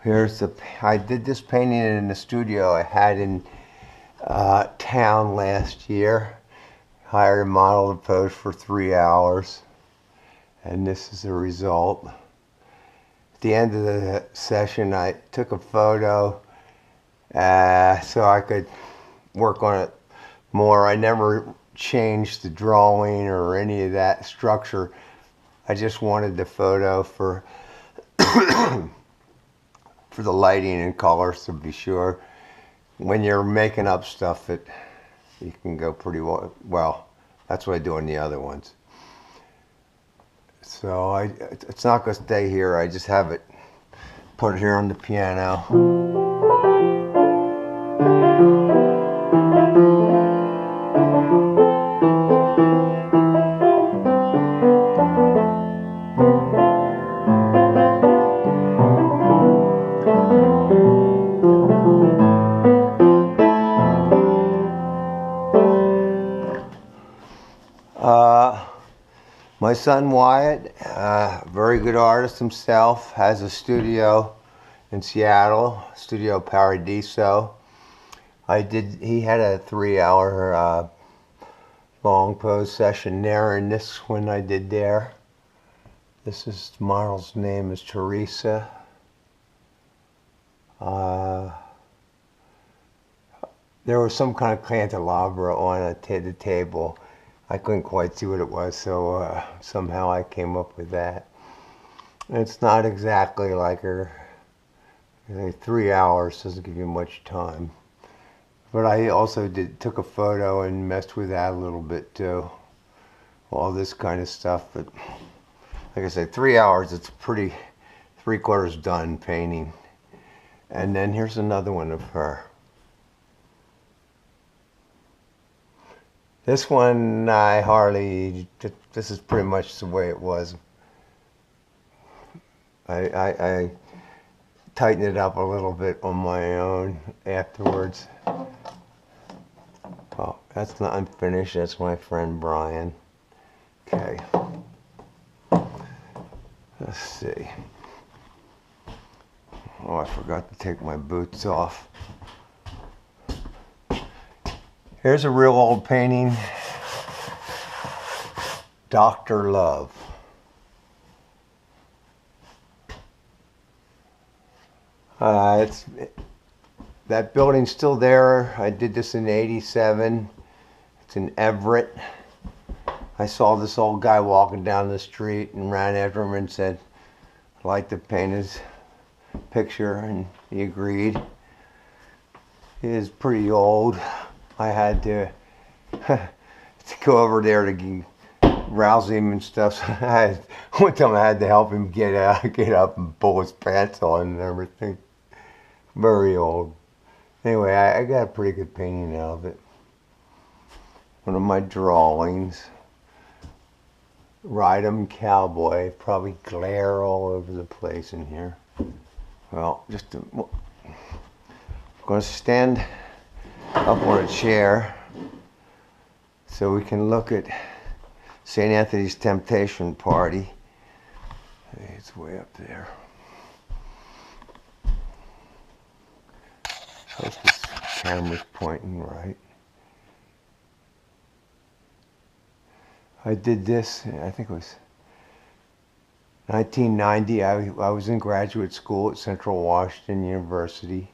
I did this painting in the studio I had in town last year. Hired a model to pose for 3 hours, and this is the result. At the end of the session, I took a photo so I could work on it more. I never changed the drawing or any of that structure. I just wanted the photo for for the lighting and colors to be sure. When you're making up stuff, you can go pretty well. Well, that's what I do in the other ones. So it's not going to stay here. I just have it put it here on the piano. My son Wyatt, very good artist himself, has a studio in Seattle, Studio Paradiso. He had a 3-hour long pose session there, and this one I did there. The model's name is Teresa. There was some kind of candelabra on the table. I couldn't quite see what it was, so somehow I came up with that. It's not exactly like her. 3 hours doesn't give you much time. But I also took a photo and messed with that a little bit too. All this kind of stuff. But like I said, 3 hours, it's pretty 3/4 done painting. And then here's another one of her. This one, this is pretty much the way it was. I tightened it up a little bit on my own afterwards. Oh, that's not unfinished. That's my friend Brian. Okay. Let's see. Oh, I forgot to take my boots off. Here's a real old painting, Dr. Love. That building's still there. I did this in '87. It's in Everett. I saw this old guy walking down the street and ran after him and said, I'd like to paint his picture, and he agreed. He is pretty old. I had to go over there to rouse him and stuff. So one time I had to help him get up and pull his pants on and everything. Very old. Anyway, I got a pretty good painting out of it. One of my drawings. Ride 'em cowboy. Probably glare all over the place in here. Well, I'm going to stand up on a chair so we can look at St. Anthony's Temptation Party. It's way up there. I hope this camera's pointing right. I did this, I think it was 1990. I was in graduate school at Central Washington University.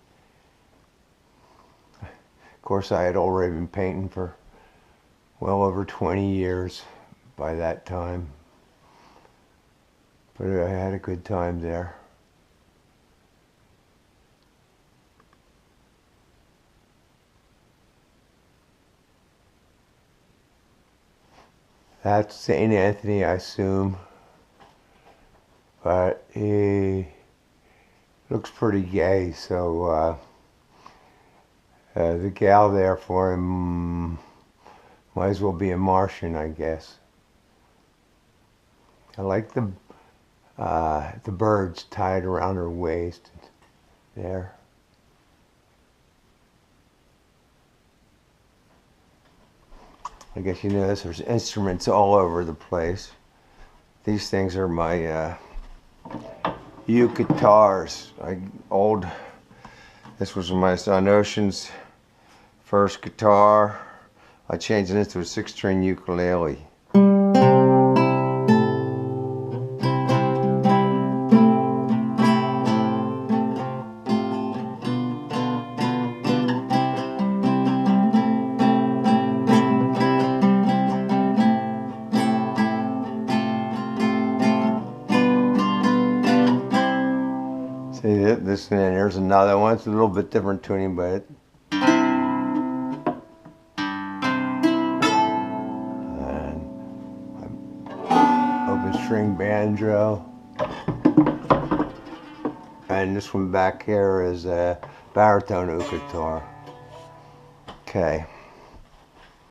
Of course, I had already been painting for well over 20 years by that time. But I had a good time there. That's St. Anthony, I assume. But he looks pretty gay, so the gal there for him might as well be a Martian, I guess. I like the birds tied around her waist there. I guess you notice there's instruments all over the place. These things are my uke guitars. This was my son Ocean's first guitar. I changed it into a 6-string ukulele. See this, and there's another one. It's a little bit different tuning, but open string banjo, and this one back here is a baritone uke guitar. Okay.